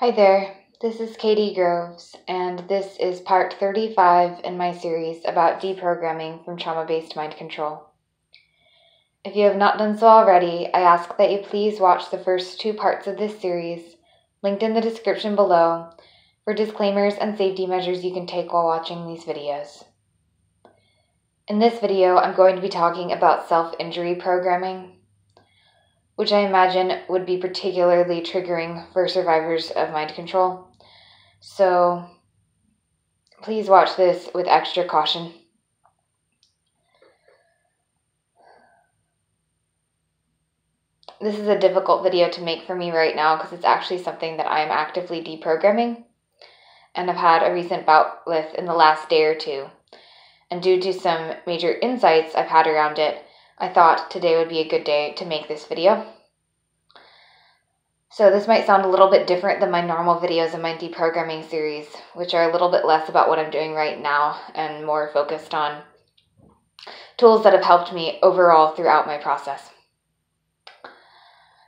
Hi there, this is Katie Groves, and this is part 35 in my series about deprogramming from trauma-based mind control. If you have not done so already, I ask that you please watch the first two parts of this series, linked in the description below, for disclaimers and safety measures you can take while watching these videos. In this video, I'm going to be talking about self-injury programming, which I imagine would be particularly triggering for survivors of mind control. So please watch this with extra caution. This is a difficult video to make for me right now because it's actually something that I'm actively deprogramming and have had a recent bout with in the last day or two. And due to some major insights I've had around it, I thought today would be a good day to make this video. So this might sound a little bit different than my normal videos in my deprogramming series, which are a little bit less about what I'm doing right now and more focused on tools that have helped me overall throughout my process.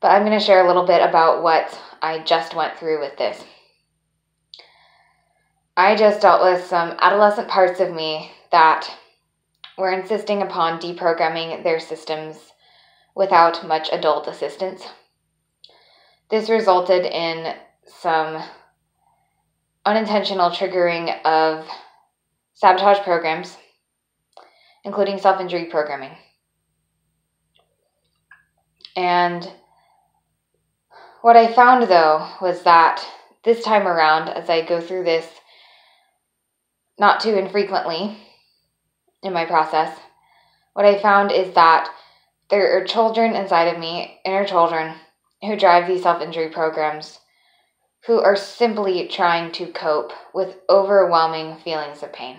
But I'm going to share a little bit about what I just went through with this. I just dealt with some adolescent parts of me that were insisting upon deprogramming their systems without much adult assistance. This resulted in some unintentional triggering of sabotage programs, including self-injury programming. And what I found, though, was that this time around, as I go through this not too infrequently in my process, what I found is that there are children inside of me, inner children, who drive these self-injury programs, who are simply trying to cope with overwhelming feelings of pain.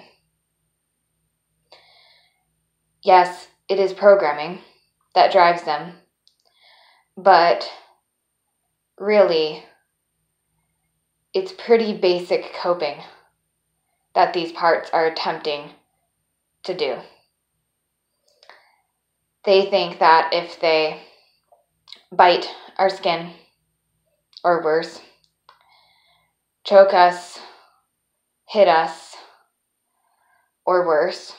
Yes, it is programming that drives them, but really, it's pretty basic coping that these parts are attempting to do. They think that if they bite our skin, or worse, choke us, hit us, or worse,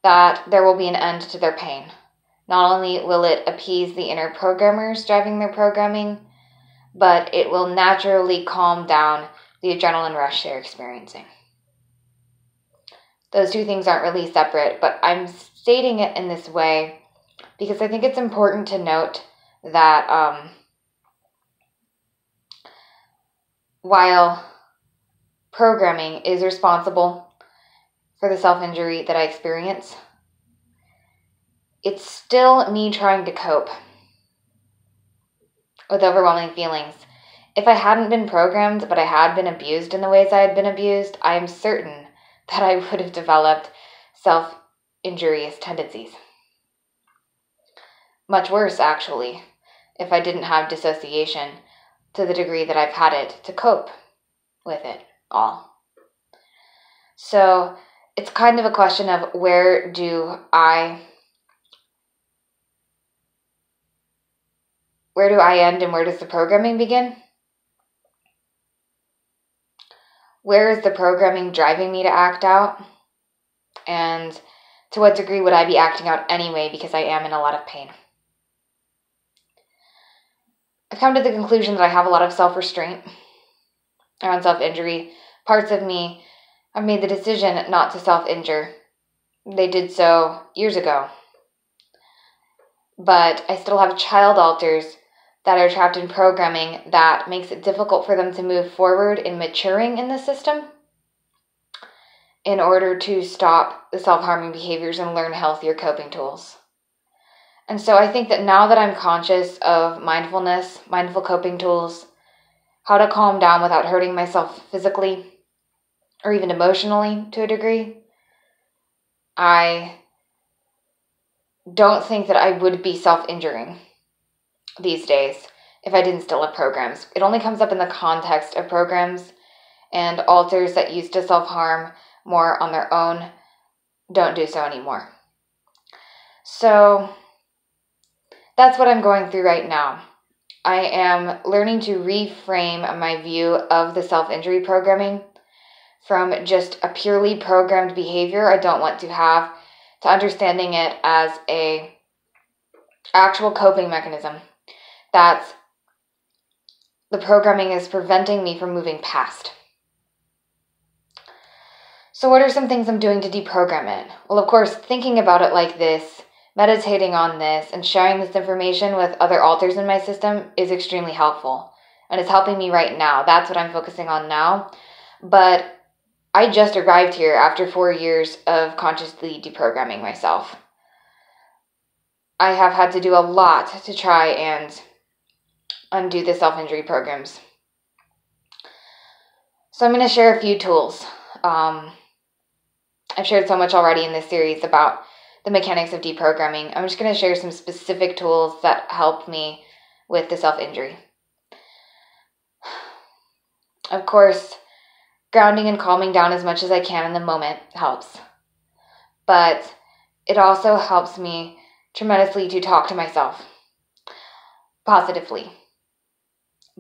that there will be an end to their pain. Not only will it appease the inner programmers driving their programming, but it will naturally calm down the adrenaline rush they're experiencing. Those two things aren't really separate, but I'm stating it in this way because I think it's important to note that while programming is responsible for the self-injury that I experience, it's still me trying to cope with overwhelming feelings. If I hadn't been programmed, but I had been abused in the ways I had been abused, I am certain that I would have developed self-injurious tendencies. Much worse, actually, if I didn't have dissociation to the degree that I've had it to cope with it all. So it's kind of a question of where do I end and where does the programming begin? Where is the programming driving me to act out? And to what degree would I be acting out anyway because I am in a lot of pain? I've come to the conclusion that I have a lot of self-restraint around self-injury. Parts of me have made the decision not to self-injure. They did so years ago. But I still have child alters that are trapped in programming that makes it difficult for them to move forward in maturing in the system in order to stop the self-harming behaviors and learn healthier coping tools. And so I think that now that I'm conscious of mindfulness, mindful coping tools, how to calm down without hurting myself physically or even emotionally to a degree, I don't think that I would be self-injuring these days if I didn't still have programs. It only comes up in the context of programs, and alters that used to self-harm more on their own don't do so anymore. So that's what I'm going through right now. I am learning to reframe my view of the self-injury programming from just a purely programmed behavior I don't want to have to understanding it as a actual coping mechanism that's the programming is preventing me from moving past. So what are some things I'm doing to deprogram it? Well, of course, thinking about it like this, meditating on this, and sharing this information with other alters in my system is extremely helpful. And it's helping me right now. That's what I'm focusing on now. But I just arrived here after 4 years of consciously deprogramming myself. I have had to do a lot to try and undo the self-injury programs. So I'm going to share a few tools. I've shared so much already in this series about the mechanics of deprogramming. I'm just going to share some specific tools that help me with the self-injury. Of course, grounding and calming down as much as I can in the moment helps. But it also helps me tremendously to talk to myself positively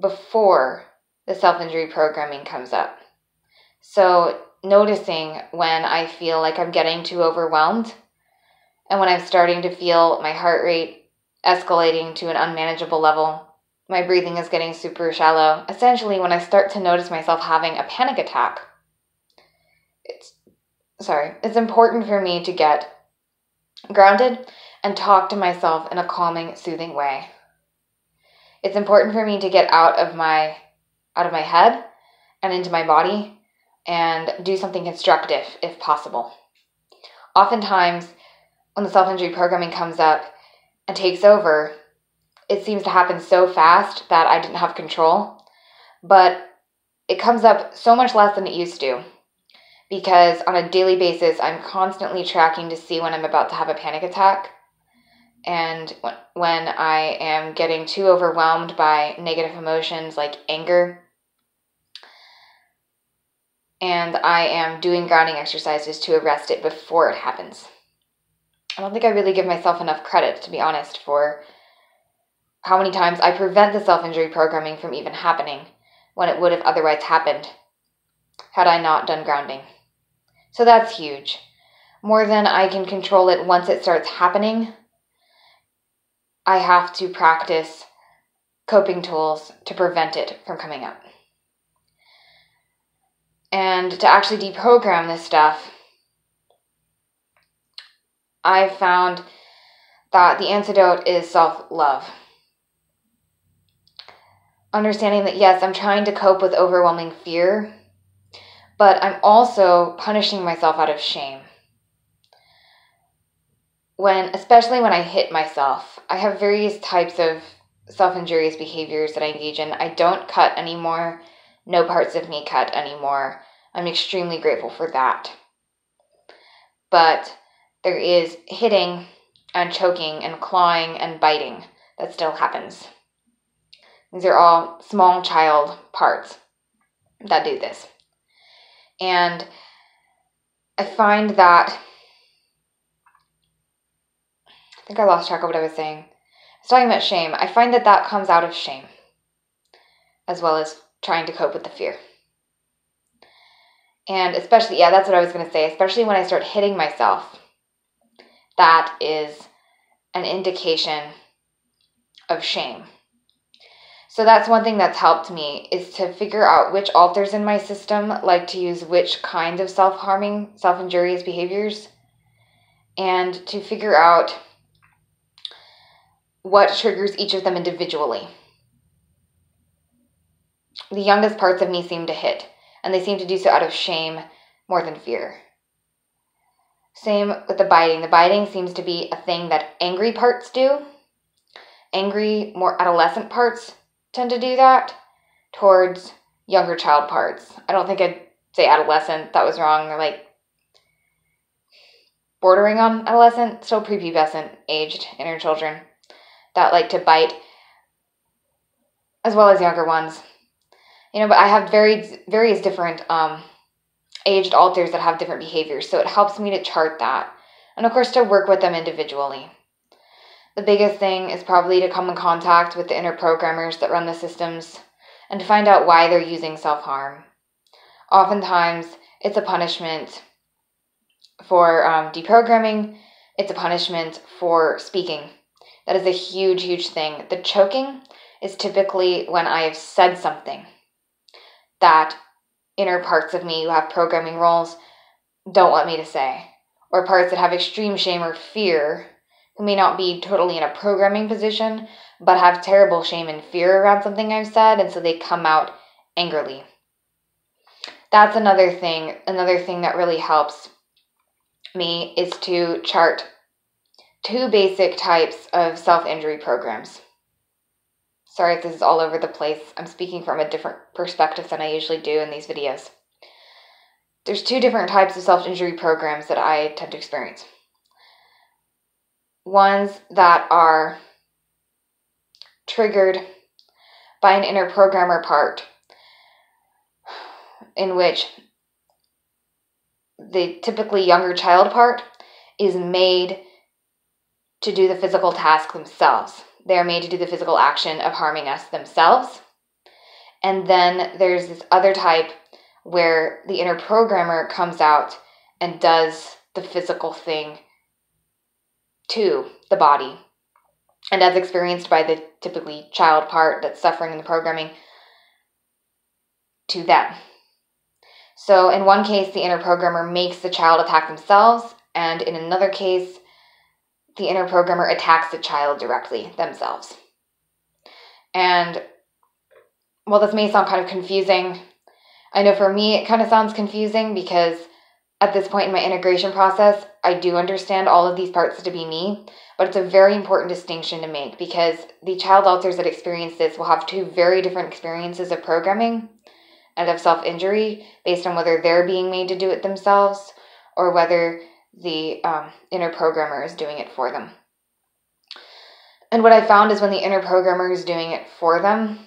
before the self-injury programming comes up. So noticing when I feel like I'm getting too overwhelmed and when I'm starting to feel my heart rate escalating to an unmanageable level, my breathing is getting super shallow. Essentially, when I start to notice myself having a panic attack, it's important for me to get grounded and talk to myself in a calming, soothing way. It's important for me to get out of my head and into my body and do something constructive if possible. Oftentimes, when the self-injury programming comes up and takes over, it seems to happen so fast that I didn't have control, but it comes up so much less than it used to because on a daily basis, I'm constantly tracking to see when I'm about to have a panic attack and when I am getting too overwhelmed by negative emotions like anger. And I am doing grounding exercises to arrest it before it happens. I don't think I really give myself enough credit, to be honest, for how many times I prevent the self-injury programming from even happening when it would have otherwise happened had I not done grounding. So that's huge. More than I can control it once it starts happening, I have to practice coping tools to prevent it from coming up. And to actually deprogram this stuff, I've found that the antidote is self-love. Understanding that, yes, I'm trying to cope with overwhelming fear, but I'm also punishing myself out of shame. Especially when I hit myself, I have various types of self-injurious behaviors that I engage in. I don't cut anymore. No parts of me cut anymore. I'm extremely grateful for that. But there is hitting and choking and clawing and biting that still happens. These are all small child parts that do this. And I find that, I think I lost track of what I was saying. I was talking about shame. I find that comes out of shame, as well as trying to cope with the fear. And especially, that's what I was going to say, especially when I start hitting myself, that is an indication of shame. So that's one thing that's helped me, is to figure out which alters in my system like to use which kind of self-harming, self-injurious behaviors, and to figure out what triggers each of them individually. The youngest parts of me seem to hit, and they seem to do so out of shame more than fear. Same with the biting. The biting seems to be a thing that angry parts do. Angry, more adolescent parts tend to do that towards younger child parts. I don't think I'd say adolescent. That was wrong. They're like bordering on adolescent, still prepubescent aged inner children that like to bite, as well as younger ones. But I have various different aged alters that have different behaviors, so it helps me to chart that. And of course, to work with them individually. The biggest thing is probably to come in contact with the inner programmers that run the systems and to find out why they're using self-harm. Oftentimes, it's a punishment for deprogramming. It's a punishment for speaking. That is a huge, huge thing. The choking is typically when I have said something that inner parts of me who have programming roles don't want me to say, or parts that have extreme shame or fear, who may not be totally in a programming position, but have terrible shame and fear around something I've said, and so they come out angrily. That's another thing that really helps me is to chart 2 basic types of self-injury programs. Sorry if this is all over the place. I'm speaking from a different perspective than I usually do in these videos. There's 2 different types of self-injury programs that I tend to experience. Ones that are triggered by an inner programmer part, in which the typically younger child part is made to do the physical task themselves. They are made to do the physical action of harming us themselves. And then there's this other type where the inner programmer comes out and does the physical thing to the body. And as experienced by the typically child part that's suffering in the programming, to them. So in one case, the inner programmer makes the child attack themselves, and in another case, the inner programmer attacks the child directly themselves. And while this may sound kind of confusing, I know for me it kind of sounds confusing because at this point in my integration process, I do understand all of these parts to be me, but it's a very important distinction to make because the child alters that experience this will have 2 very different experiences of programming and of self-injury based on whether they're being made to do it themselves or whether the inner programmer is doing it for them. And what I found is when the inner programmer is doing it for them,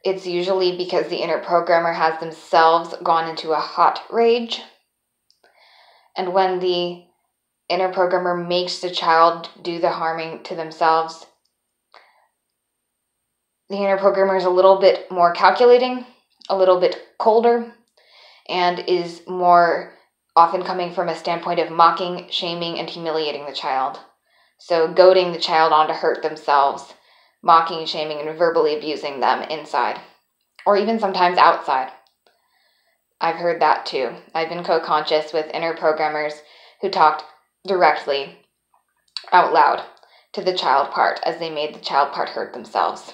it's usually because the inner programmer has themselves gone into a hot rage. And when the inner programmer makes the child do the harming to themselves, the inner programmer is a little bit more calculating, a little bit colder, and is more often coming from a standpoint of mocking, shaming, and humiliating the child. So goading the child on to hurt themselves, mocking, shaming, and verbally abusing them inside, or even sometimes outside. I've heard that too. I've been co-conscious with inner programmers who talked directly out loud to the child part as they made the child part hurt themselves.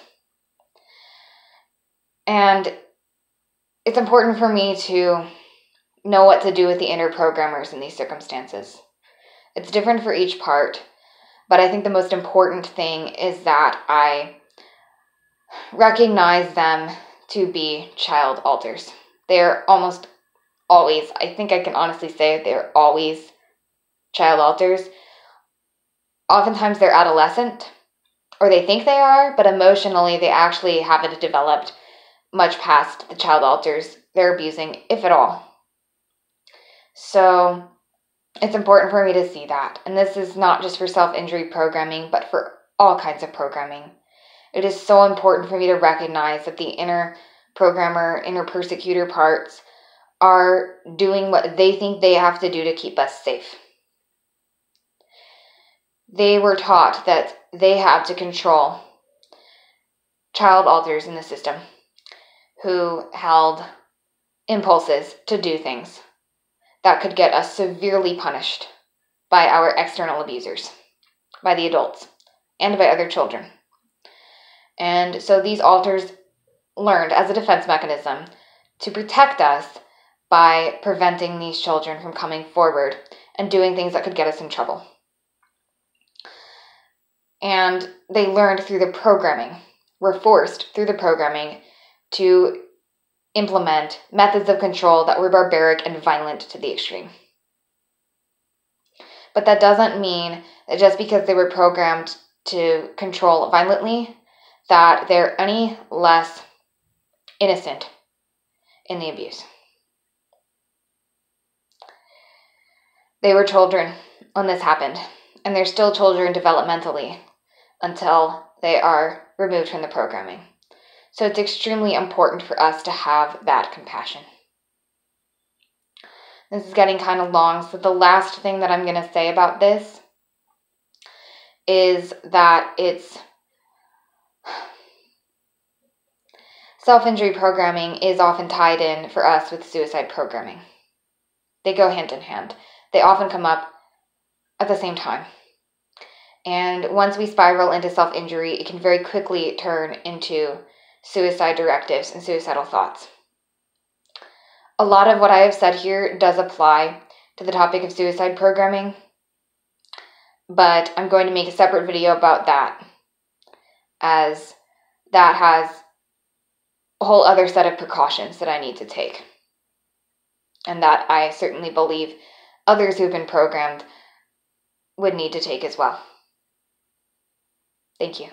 And it's important for me to know what to do with the inner programmers in these circumstances. It's different for each part, but I think the most important thing is that I recognize them to be child alters. They're almost always, I think I can honestly say they're always child alters. Oftentimes they're adolescent, or they think they are, but emotionally they actually haven't developed much past the child alters they're abusing, if at all. So it's important for me to see that. And this is not just for self-injury programming, but for all kinds of programming. It is so important for me to recognize that the inner programmer, inner persecutor parts are doing what they think they have to do to keep us safe. They were taught that they had to control child alters in the system who held impulses to do things that could get us severely punished by our external abusers, by the adults, and by other children. And so these alters learned as a defense mechanism to protect us by preventing these children from coming forward and doing things that could get us in trouble. And they learned through the programming, were forced through the programming to implement methods of control that were barbaric and violent to the extreme. But that doesn't mean that just because they were programmed to control violently, that they're any less innocent in the abuse. They were children when this happened, and they're still children developmentally until they are removed from the programming. So it's extremely important for us to have that compassion. This is getting kind of long, so the last thing that I'm going to say about this is that it's self-injury programming is often tied in for us with suicide programming. They go hand in hand. They often come up at the same time. And once we spiral into self-injury, it can very quickly turn into suicide directives and suicidal thoughts. A lot of what I have said here does apply to the topic of suicide programming, but I'm going to make a separate video about that, as that has a whole other set of precautions that I need to take, and that I certainly believe others who've been programmed would need to take as well. Thank you.